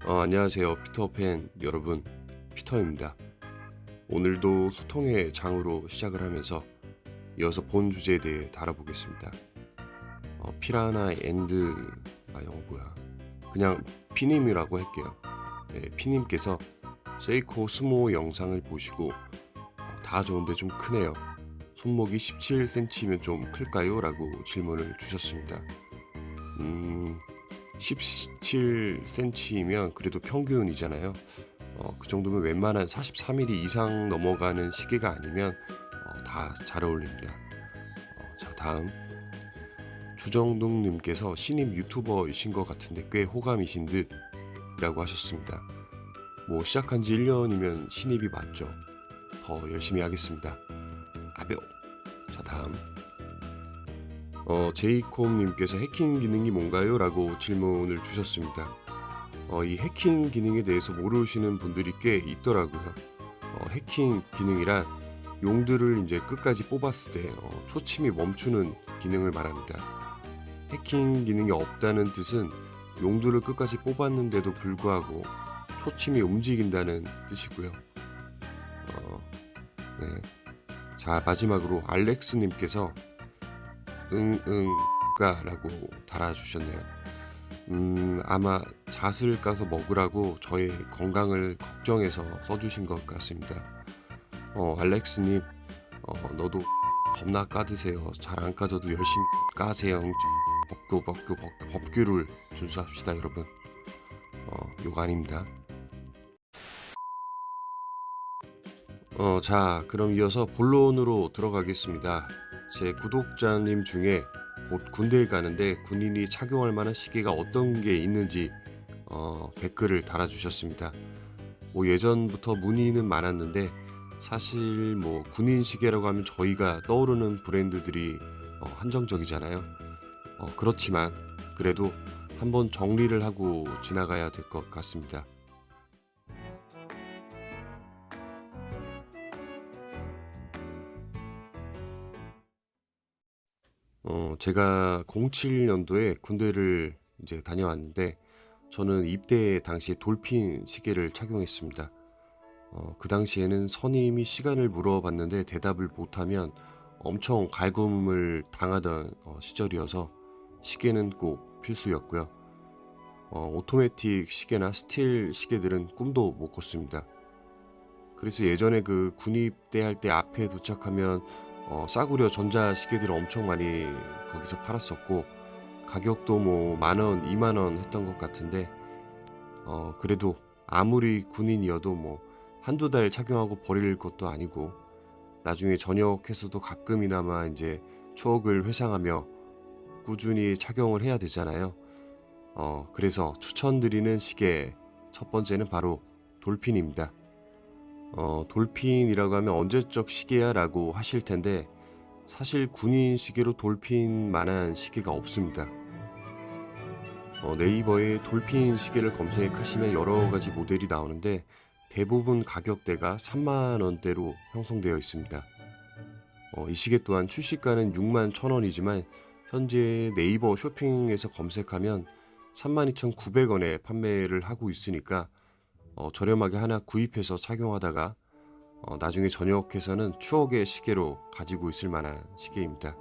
안녕하세요. 피터팬 여러분, 피터입니다. 오늘도 소통의 장으로 시작을 하면서 이어서 본 주제에 대해 다뤄보겠습니다. 피라나 앤드 영어 뭐야? 그냥 피님이라고 할게요. 네, 피님께서 세이코 스모 영상을 보시고 다 좋은데 좀 크네요. 손목이 17cm면 좀 클까요? 라고 질문을 주셨습니다. 17cm면 그래도 평균이잖아요. 그 정도면 웬만한 43mm 이상 넘어가는 시계가 아니면 다 잘 어울립니다. 자, 다음 주정동님께서 신임 유튜버이신 것 같은데 꽤 호감이신 듯이라고 하셨습니다. 뭐 시작한 지 1년이면 신입이 맞죠. 더 열심히 하겠습니다. 아벼. 자, 다음 제이콤님께서 해킹 기능이 뭔가요? 라고 질문을 주셨습니다. 이 해킹 기능에 대해서 모르시는 분들이 꽤 있더라고요. 해킹 기능이란 용들을 이제 끝까지 뽑았을 때 초침이 멈추는 기능을 말합니다. 해킹 기능이 없다는 뜻은 용들을 끝까지 뽑았는데도 불구하고 초침이 움직인다는 뜻이고요. 네. 자, 마지막으로 알렉스님께서 응가라고 달아주셨네요. 아마 잣을 까서 먹으라고 저의 건강을 걱정해서 써주신 것 같습니다. 알렉스님, 너도 겁나 까드세요. 잘 안 까져도 열심히 까세요. 법규를 준수합시다, 여러분. 욕 아닙니다. 자, 그럼 이어서 본론으로 들어가겠습니다. 제 구독자님 중에 곧 군대에 가는데 군인이 착용할 만한 시계가 어떤 게 있는지 댓글을 달아주셨습니다. 뭐 예전부터 문의는 많았는데 사실 뭐 군인 시계라고 하면 저희가 떠오르는 브랜드들이 한정적이잖아요. 그렇지만 그래도 한번 정리를 하고 지나가야 될 것 같습니다. 제가 07년도에 군대를 이제 다녀왔는데 저는 입대 당시에 돌핀 시계를 착용했습니다. 그 당시에는 선임이 시간을 물어봤는데 대답을 못하면 엄청 갈굼을 당하던 시절이어서 시계는 꼭 필수였고요. 오토매틱 시계나 스틸 시계들은 꿈도 못 꿨습니다. 그래서 예전에 그 군입대할 때 앞에 도착하면 싸구려 전자시계들을 엄청 많이 거기서 팔았었고 가격도 뭐 10,000원, 20,000원 했던 것 같은데 그래도 아무리 군인이어도 뭐 한두 달 착용하고 버릴 것도 아니고 나중에 전역해서도 가끔이나마 이제 추억을 회상하며 꾸준히 착용을 해야 되잖아요. 그래서 추천드리는 시계 첫 번째는 바로 돌핀입니다. 돌핀이라고 하면 언제적 시계야? 라고 하실 텐데 사실 군인 시계로 돌핀만한 시계가 없습니다. 네이버에 돌핀 시계를 검색하시면 여러 가지 모델이 나오는데 대부분 가격대가 30,000원대로 형성되어 있습니다. 이 시계 또한 출시가는 61,000원이지만 현재 네이버 쇼핑에서 검색하면 32,900원에 판매를 하고 있으니까 저렴하게 하나 구입해서 착용하다가 나중에 전역해서는 추억의 시계로 가지고 있을 만한 시계입니다.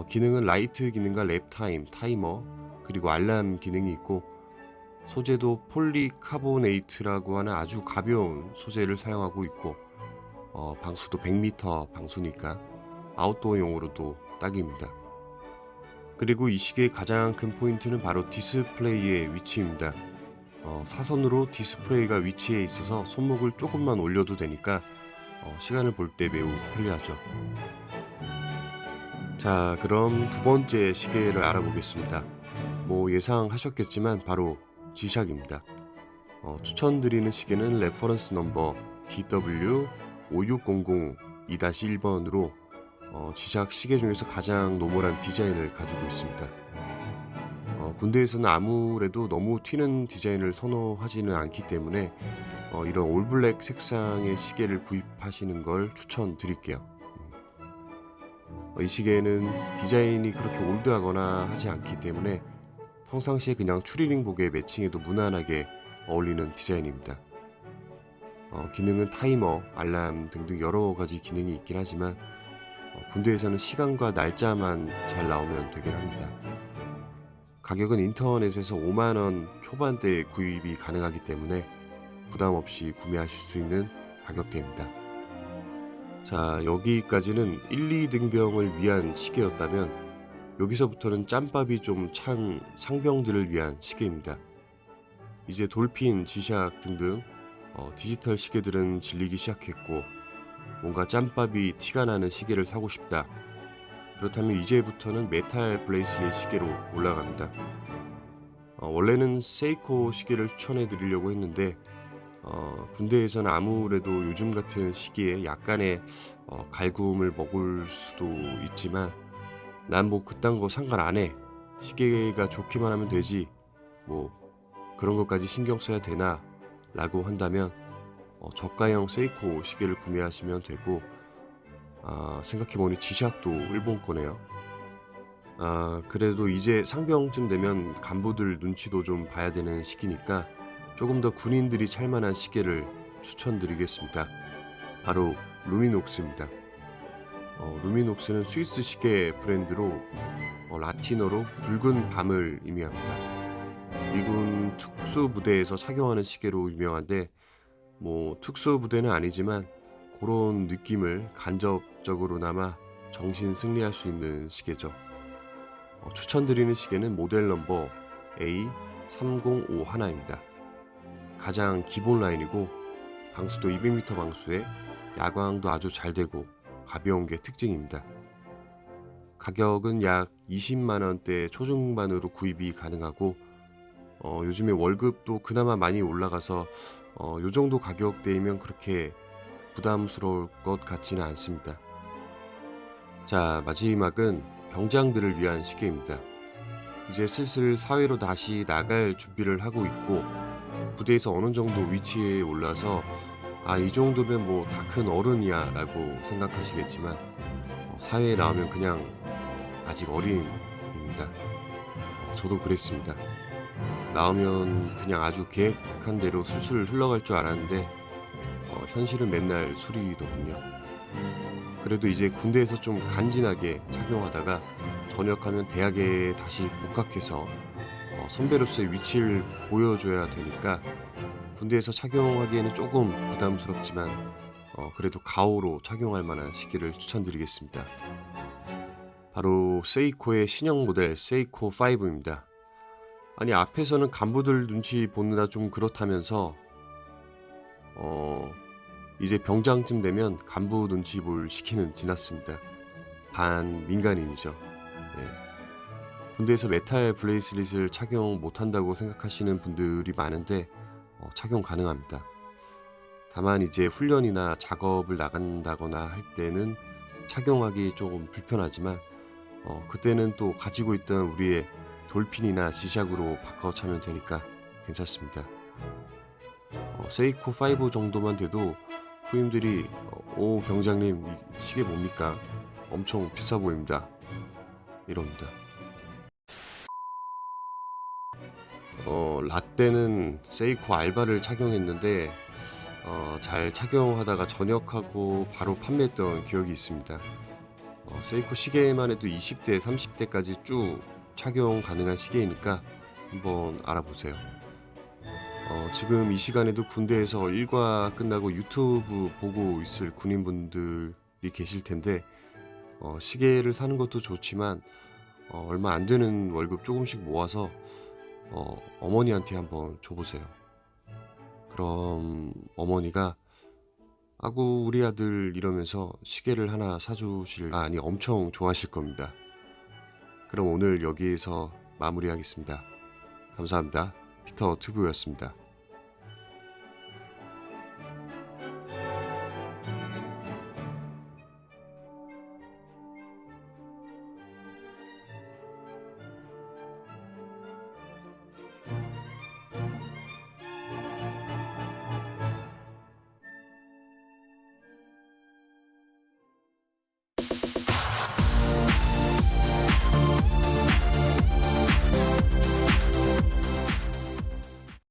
기능은 라이트 기능과 랩타임, 타이머, 그리고 알람 기능이 있고 소재도 폴리카보네이트라고 하는 아주 가벼운 소재를 사용하고 있고 방수도 100m 방수니까 아웃도어용으로도 딱입니다. 그리고 이 시계의 가장 큰 포인트는 바로 디스플레이의 위치입니다. 사선으로 디스플레이가 위치해 있어서 손목을 조금만 올려도 되니까 시간을 볼 때 매우 편리하죠. 자, 그럼 두 번째 시계를 알아보겠습니다. 뭐 예상하셨겠지만 바로 G샥입니다. 추천드리는 시계는 레퍼런스 넘버 DW5600-2-1번으로 G샥 시계 중에서 가장 노멀한 디자인을 가지고 있습니다. 군대에서는 아무래도 너무 튀는 디자인을 선호하지는 않기 때문에 이런 올블랙 색상의 시계를 구입하시는 걸 추천드릴게요. 이 시계는 디자인이 그렇게 올드하거나 하지 않기 때문에 평상시에 그냥 추리닝복에 매칭해도 무난하게 어울리는 디자인입니다. 기능은 타이머, 알람 등등 여러 가지 기능이 있긴 하지만 군대에서는 시간과 날짜만 잘 나오면 되긴 합니다. 가격은 인터넷에서 5만 원 초반대에 구입이 가능하기 때문에 부담 없이 구매하실 수 있는 가격대입니다. 자, 여기까지는 1, 2등병을 위한 시계였다면 여기서부터는 짬밥이 좀 찬 상병들을 위한 시계입니다. 이제 돌핀, 지샥 등등 디지털 시계들은 질리기 시작했고 뭔가 짬밥이 티가 나는 시계를 사고 싶다. 그렇다면 이제부터는 메탈 브레이슬릿 시계로 올라갑니다. 원래는 세이코 시계를 추천해 드리려고 했는데 군대에서는 아무래도 요즘 같은 시기에 약간의 갈굼을 먹을 수도 있지만 난 뭐 그딴 거 상관 안 해. 시계가 좋기만 하면 되지. 뭐 그런 것까지 신경 써야 되나? 라고 한다면 저가형 세이코 시계를 구매하시면 되고 생각해보니 지샥도 일본 거네요. 그래도 이제 상병쯤 되면 간부들 눈치도 좀 봐야 되는 시기니까 조금 더 군인들이 찰만한 시계를 추천드리겠습니다. 바로 루미녹스입니다. 루미녹스는 스위스 시계 브랜드로 라틴어로 붉은 밤을 의미합니다. 미군 특수부대에서 착용하는 시계로 유명한데 뭐 특수부대는 아니지만 그런 느낌을 간접적으로나마 정신 승리할 수 있는 시계죠. 추천드리는 시계는 모델 넘버 A3051입니다. 가장 기본 라인이고 방수도 200m 방수에 야광도 아주 잘 되고 가벼운 게 특징입니다. 가격은 약 20만 원대 초중반으로 구입이 가능하고 요즘에 월급도 그나마 많이 올라가서 요 정도 가격대이면 그렇게 부담스러울 것 같지는 않습니다. 자, 마지막은 병장들을 위한 시계입니다. 이제 슬슬 사회로 다시 나갈 준비를 하고 있고 부대에서 어느 정도 위치에 올라서 이 정도면 뭐 다 큰 어른이야 라고 생각하시겠지만 사회에 나오면 그냥 아직 어린입니다. 저도 그랬습니다. 나오면 그냥 아주 계획한 대로 술술 흘러갈 줄 알았는데 현실은 맨날 술이더군요. 그래도 이제 군대에서 좀 간지나게 착용하다가 전역하면 대학에 다시 복학해서 선배로서의 위치를 보여줘야 되니까 군대에서 착용하기에는 조금 부담스럽지만 그래도 가오로 착용할 만한 시계를 추천드리겠습니다. 바로 세이코의 신형 모델 세이코 5입니다. 아니 앞에서는 간부들 눈치 보느라 좀 그렇다면서 이제 병장쯤 되면 간부 눈치 볼 시기는 지났습니다. 반민간인이죠. 네. 군대에서 메탈 브레이슬릿을 착용 못한다고 생각하시는 분들이 많은데 착용 가능합니다. 다만 이제 훈련이나 작업을 나간다거나 할 때는 착용하기 조금 불편하지만 그때는 또 가지고 있던 우리의 돌핀이나 지샥으로 바꿔 차면 되니까 괜찮습니다. 세이코 5 정도만 돼도 후임들이 오 병장님 이 시계 뭡니까? 엄청 비싸 보입니다. 이럽니다. 라떼는 세이코 알바를 착용했는데 잘 착용하다가 전역하고 바로 판매했던 기억이 있습니다. 세이코 시계만 해도 20대, 30대까지 쭉 착용 가능한 시계이니까 한번 알아보세요. 지금 이 시간에도 군대에서 일과 끝나고 유튜브 보고 있을 군인분들이 계실 텐데 시계를 사는 것도 좋지만 얼마 안 되는 월급 조금씩 모아서 어머니한테 한번 줘보세요. 그럼 어머니가 아구 우리 아들 이러면서 시계를 하나 사주실 엄청 좋아하실 겁니다. 그럼 오늘 여기에서 마무리하겠습니다. 감사합니다. 피터 튜브였습니다.